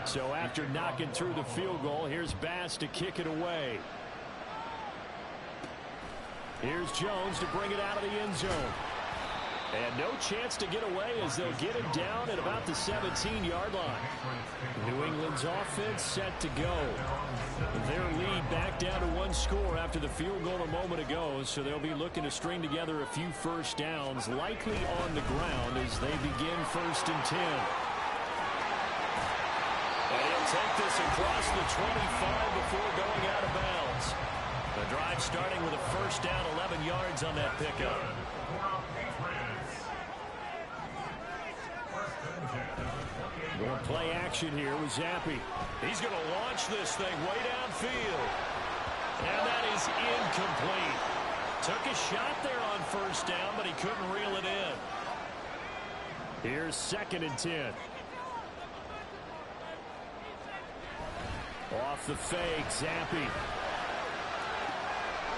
So after knocking through the field goal, here's Bass to kick it away. Here's Jones to bring it out of the end zone. And no chance to get away as they'll get him down at about the 17-yard line. New England's offense set to go. Their lead back down to 1 score after the field goal a moment ago, so they'll be looking to string together a few first downs, likely on the ground as they begin 1st and 10. And he'll take this across the 25 before going out of bounds. The drive starting with a first down, 11 yards on that pickup. Going to play action here with Zappi. He's going to launch this thing way downfield. And that is incomplete. Took a shot there on first down, but he couldn't reel it in. Here's 2nd and 10. Off the fake, Zappi.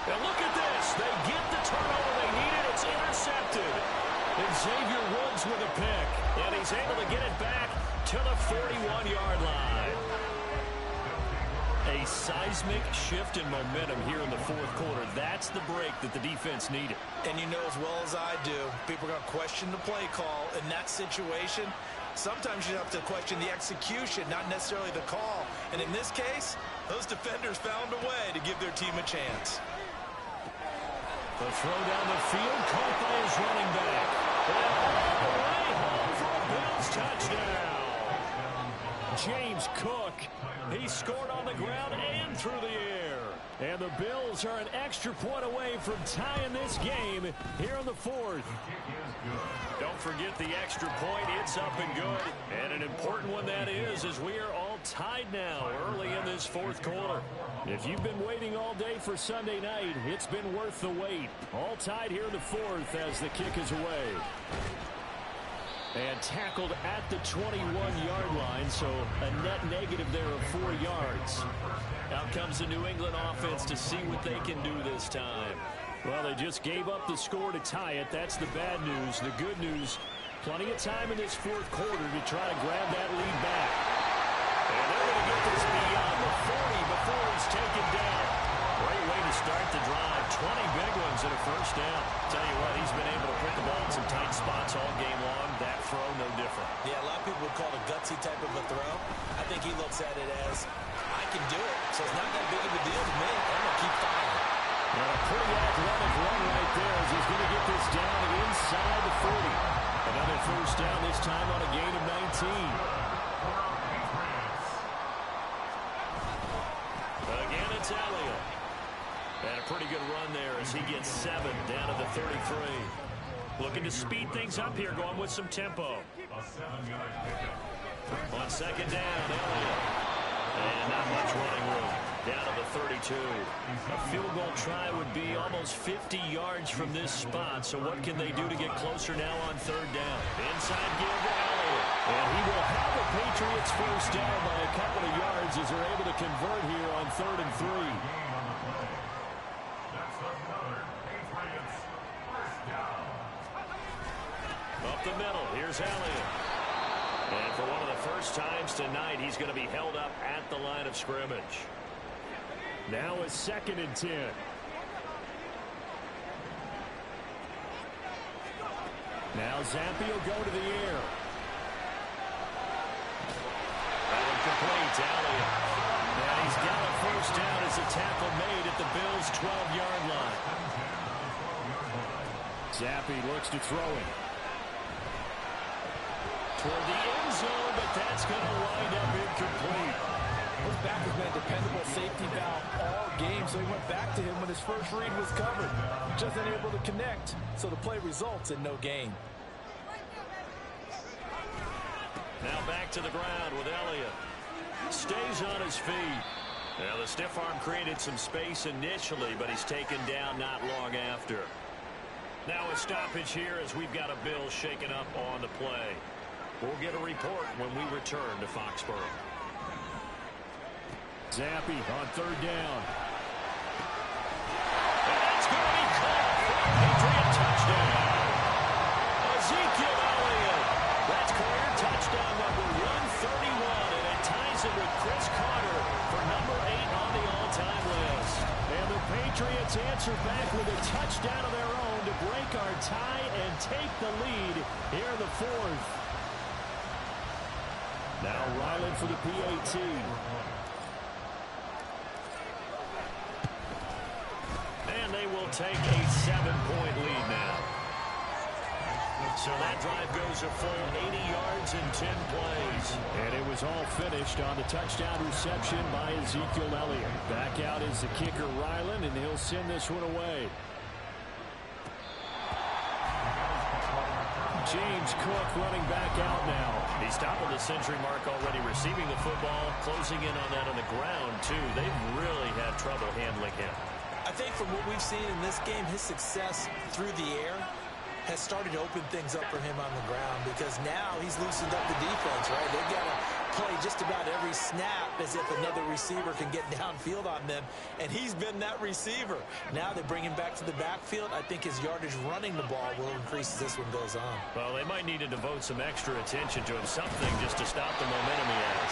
And look at this. They get the turnover they needed. It's intercepted. And Xavier Woods with a pick. And he's able to get it back to the 41-yard line. A seismic shift in momentum here in the 4th quarter. That's the break that the defense needed. And you know as well as I do, people are going to question the play call in that situation. Sometimes you have to question the execution, not necessarily the call. And in this case, those defenders found a way to give their team a chance. The throw down the field, caught by his running back. And all the way home for a Bills touchdown. James Cook, he scored on the ground and through the air. And the Bills are an extra point away from tying this game here in the fourth. Don't forget the extra point. It's up and good. And an important one that is, as we are all tied now early in this fourth quarter. If you've been waiting all day for Sunday night, it's been worth the wait. All tied here in the fourth as the kick is away. And tackled at the 21-yard line, so a net negative there of 4 yards. Out comes the New England offense to see what they can do this time. Well, they just gave up the score to tie it. That's the bad news. The good news, plenty of time in this fourth quarter to try to grab that lead back. And they're going to get this beyond the 40 before he's taken down. Great way to start the drive. 20 big ones and a first down. Tell you what, he's been able to put the ball in some tight spots all game long. That throw, no different. Yeah, a lot of people would call it a gutsy type of a throw. I think he looks at it as, I can do it, so it's not that big of a deal to me. I'm going to keep firing. And a pretty athletic run right there as he's going to get this down inside the 40. Another first down, this time on a gain of 19. Again, it's Elliott. And a pretty good run there as he gets 7 down to the 33. Looking to speed things up here, going with some tempo. On second down, Elliott. And not much running room. Down to the 32. A field goal try would be almost 50 yards from this spot. So what can they do to get closer now on third down? Inside give to Elliott. And he will have the Patriots first down by a couple of yards as they're able to convert here on 3rd and 3. Up the middle, here's Elliott. And for one of the first times tonight, he's going to be held up at the line of scrimmage. Now it's 2nd and 10. Now Zampi will go to the air. That one complete to Elliott. And he's got a first down as a tackle made at the Bills' 12-yard line. Zampi looks to throw it. Toward the end zone, but that's going to wind up incomplete. His back has been a dependable safety valve all game, so he went back to him when his first read was covered. Just unable to connect, so the play results in no gain. Now back to the ground with Elliott. Stays on his feet. Now the stiff arm created some space initially, but he's taken down not long after. Now a stoppage here as we've got a Bill shaken up on the play. We'll get a report when we return to Foxborough. Zampi on third down. And that's going to be caught for a Patriot touchdown. Ezekiel Elliott. That's career touchdown number 131, and it ties it with Chris Carter for number 8 on the all-time list. And the Patriots answer back with a touchdown of their own to break our tie and take the lead here in the fourth. Now Ryland for the PAT. And they will take a 7-point lead now. So that drive goes a full 80 yards in 10 plays. And it was all finished on the touchdown reception by Ezekiel Elliott. Back out is the kicker Ryland, and he'll send this one away. James Cook running back out now. He's topping the century mark already, receiving the football, closing in on that on the ground, too. They've really had trouble handling him. I think from what we've seen in this game, his success through the air has started to open things up for him on the ground, because now he's loosened up the defense, right? They've got to play just about every snap as if another receiver can get downfield on them, and he's been that receiver. Now they bring him back to the backfield. I think his yardage running the ball will increase as this one goes on. Well, they might need to devote some extra attention to him, something just to stop the momentum he has.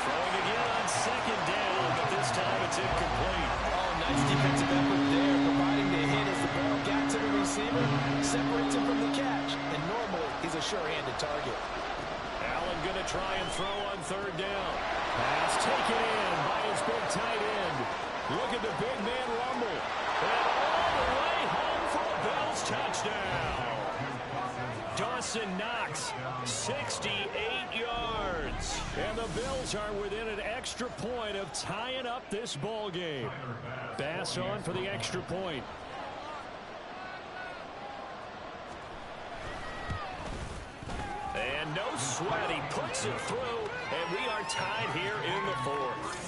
Throwing again on second down, but this time it's incomplete. Oh, nice defensive effort there, providing the hit as the ball got to the receiver, separates him from the catch, and normally he's a sure-handed target. Allen going to try and throw on third down. Pass taken in by his big tight end. Look at the big man rumble. And all the way home for a Bills touchdown. Mason Knox, 68 yards. And the Bills are within an extra point of tying up this ball game. Bass on for the extra point. And no sweat. He puts it through, and we are tied here in the fourth.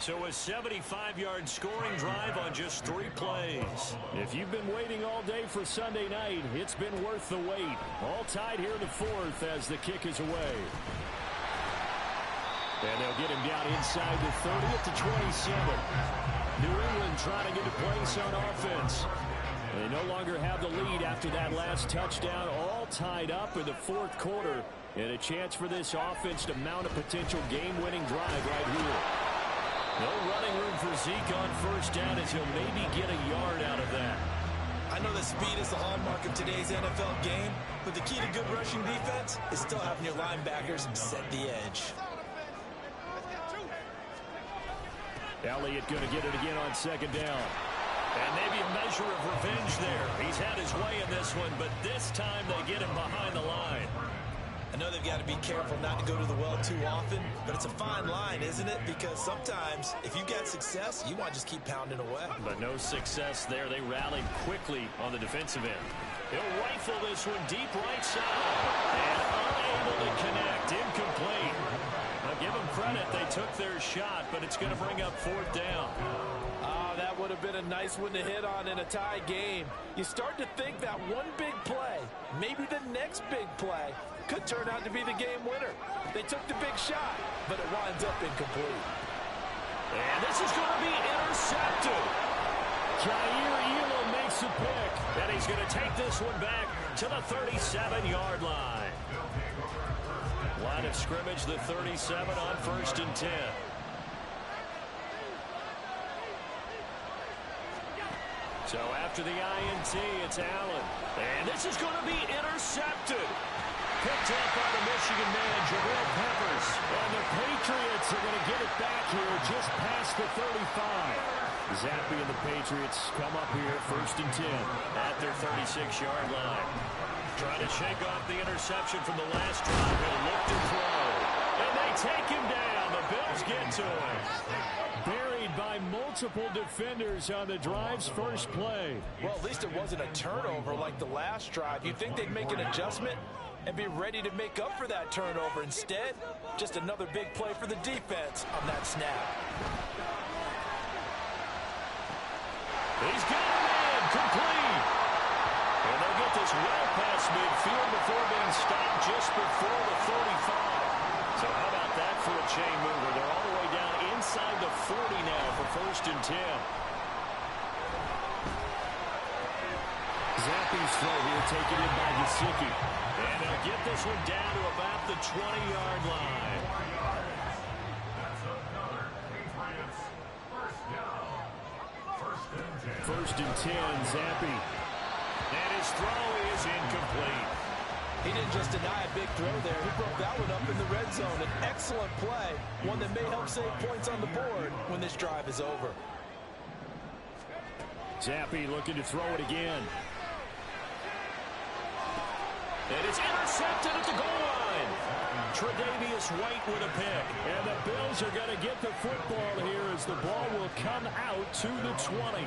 So a 75-yard scoring drive on just 3 plays. If you've been waiting all day for Sunday night, it's been worth the wait. All tied here in the fourth as the kick is away. And they'll get him down inside the 30 at the 27. New England trying to get a place on offense. They no longer have the lead after that last touchdown, all tied up in the fourth quarter. And a chance for this offense to mount a potential game-winning drive right here. No running room for Zeke on first down as he'll maybe get a yard out of that. I know that speed is the hallmark of today's NFL game, but the key to good rushing defense is still having your linebackers set the edge. Elliott going to get it again on second down. And maybe a measure of revenge there. He's had his way in this one, but this time they get him behind the line. I know they've got to be careful not to go to the well too often, but it's a fine line, isn't it? Because sometimes, if you get success, you want to just keep pounding away. But no success there. They rallied quickly on the defensive end. He'll rifle this one deep right side. And unable to connect. Incomplete. I'll give them credit. They took their shot, but it's going to bring up fourth down. That would have been a nice one to hit on in a tie game. You start to think that one big play, maybe the next big play, could turn out to be the game winner. They took the big shot, but it winds up incomplete. And this is going to be intercepted. Jair Elam makes a pick, and he's going to take this one back to the 37-yard line. Line of scrimmage, the 37 on 1st and 10. So after the INT, it's Allen. And this is going to be intercepted. Picked up by the Michigan man, Jabril Peppers. And the Patriots are going to get it back here just past the 35. Zappi and the Patriots come up here 1st and 10 at their 36-yard line. Trying to shake off the interception from the last drive. He'll look to throw. And they take him down. The Bills get to him. Buried by multiple defenders on the drive's first play. Well, at least it wasn't a turnover like the last drive. You'd think they'd make an adjustment and be ready to make up for that turnover. Instead, just another big play for the defense on that snap. He's got a man complete. And they'll get this well past midfield before being stopped just before the 35. So how about that for a chain mover? They're all the way down inside the 40 now for 1st and 10. Zappi's throw here taken in by Gesicki. And they'll get this one down to about the 20-yard line. That's another Patriots first down. 1st and 10, Zappi. And his throw is incomplete. He didn't just deny a big throw there. He broke that one up in the red zone. An excellent play, one that may help save points on the board when this drive is over. Zappi looking to throw it again. And it's intercepted at the goal line. Tre'Davious White with a pick. And the Bills are going to get the football here as the ball will come out to the 20.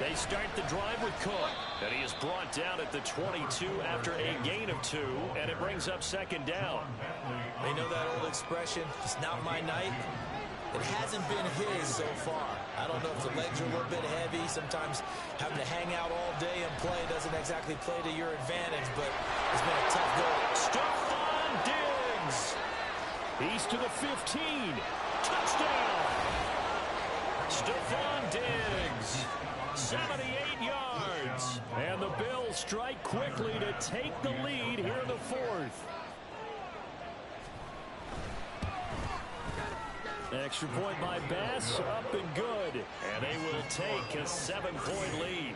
They start the drive with Cook, and he is brought down at the 22 after a gain of 2, and it brings up 2nd down. They know that old expression, it's not my night. It hasn't been his so far. I don't know if the legs are a little bit heavy. Sometimes having to hang out all day and play doesn't exactly play to your advantage, but it's been a tough go. Stephon Diggs. He's to the 15. Touchdown. Stephon Diggs. 78 yards. And the Bills strike quickly to take the lead here in the fourth. Extra point by Bass, up and good. And they will take a 7-point lead.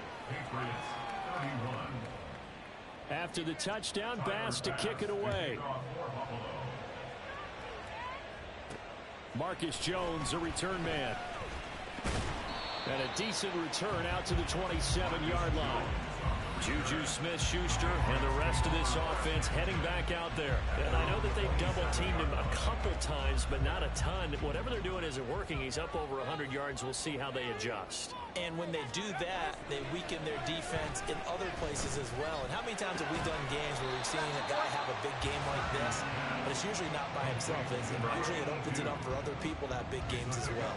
After the touchdown, Bass to kick it away. Marcus Jones, a return man. And a decent return out to the 27-yard line. Juju Smith-Schuster and the rest of this offense heading back out there. And I know that they've double-teamed him a couple times, but not a ton. Whatever they're doing isn't working. He's up over 100 yards. We'll see how they adjust. And when they do that, they weaken their defense in other places as well. And how many times have we done games where we've seen a guy have a big game like this, but it's usually not by himself, is it? Usually it opens it up for other people to have big games as well.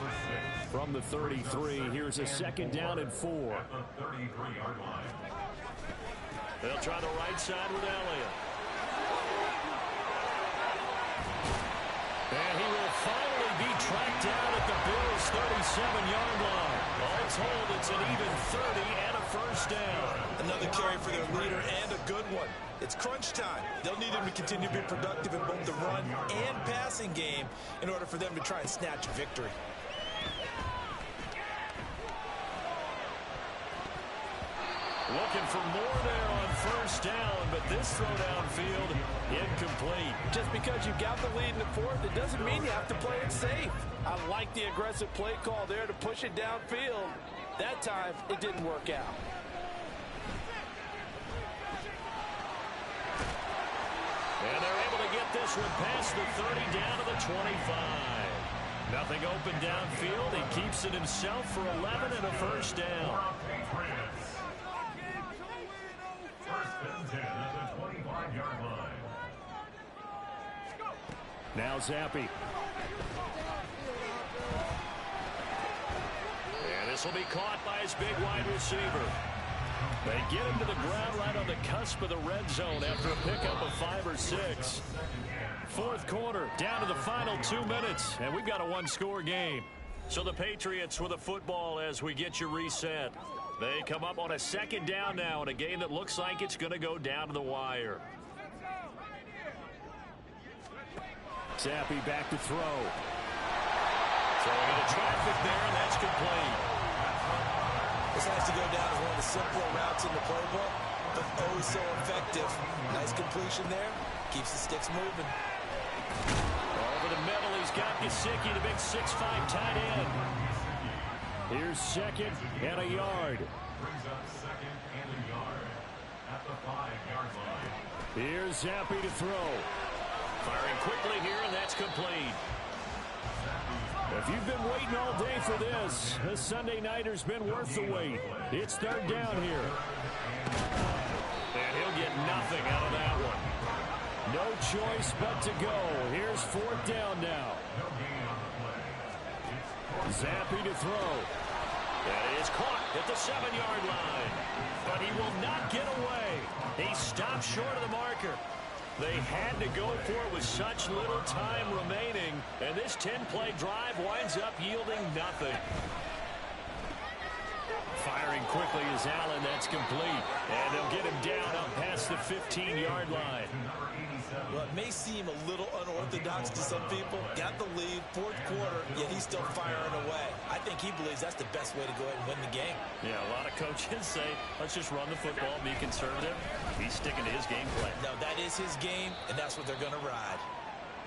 From the 33, here's a 2nd down and 4. At the 33-yard line. They'll try the right side with Elliott. And he will finally be tracked down at the Bills' 37-yard line. All told, it's an even 30 and a first down. Another carry for their leader and a good one. It's crunch time. They'll need him to continue to be productive in both the run and passing game in order for them to try and snatch a victory. Looking for more there on first down, but this throw downfield, incomplete. Just because you got the lead in the fourth, it doesn't mean you have to play it safe. I like the aggressive play call there to push it downfield. That time, it didn't work out. And they're able to get this one past the 30 down to the 25. Nothing open downfield. He keeps it himself for 11 and a first down. First and 10 at the 25-yard line. Now Zappi. And this will be caught by his big wide receiver. They get him to the ground right on the cusp of the red zone after a pickup of 5 or 6. Fourth quarter, down to the final 2 minutes, and we've got a one-score game. So the Patriots with the football as we get you reset. They come up on a 2nd down now in a game that looks like it's going to go down to the wire. Zappi back to throw. Throwing into traffic there, and that's complete. This has to go down as one of the simpler routes in the playbook, but oh so effective. Nice completion there. Keeps the sticks moving. Over the middle, he's got Gesicki, the big 6'5" tight end. Here's 2nd and a yard. Brings up 2nd and a yard at the 5-yard line. Here's Zappi to throw. Firing quickly here, and that's complete. If you've been waiting all day for this Sunday nighter's been worth the wait. It's 3rd down here. And he'll get nothing out of that one. No choice but to go. Here's 4th down now. No gain on the play. Zappi to throw. That is caught at the 7-yard line. But he will not get away. He stopped short of the marker. They had to go for it with such little time remaining. And this 10-play drive winds up yielding nothing. Firing quickly is Allen. That's complete. And they'll get him down up past the 15-yard line. Well, it may seem a little unorthodox to some people. Got the lead, 4th quarter, yet he's still firing away. I think he believes that's the best way to go ahead and win the game. Yeah, a lot of coaches say, let's just run the football, be conservative. He's sticking to his game plan. No, that is his game, and that's what they're going to ride.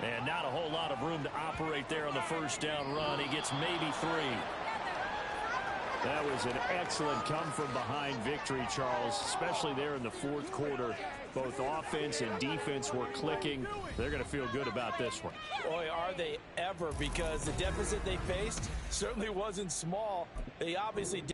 And not a whole lot of room to operate there on the first down run. He gets maybe 3. That was an excellent come-from-behind victory, Charles, especially there in the 4th quarter. Both offense and defense were clicking. They're going to feel good about this one. Boy, are they ever, because the deficit they faced certainly wasn't small. They obviously did.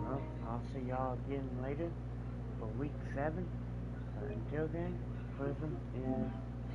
Well, I'll see y'all again later for week 7. Until then, Prism is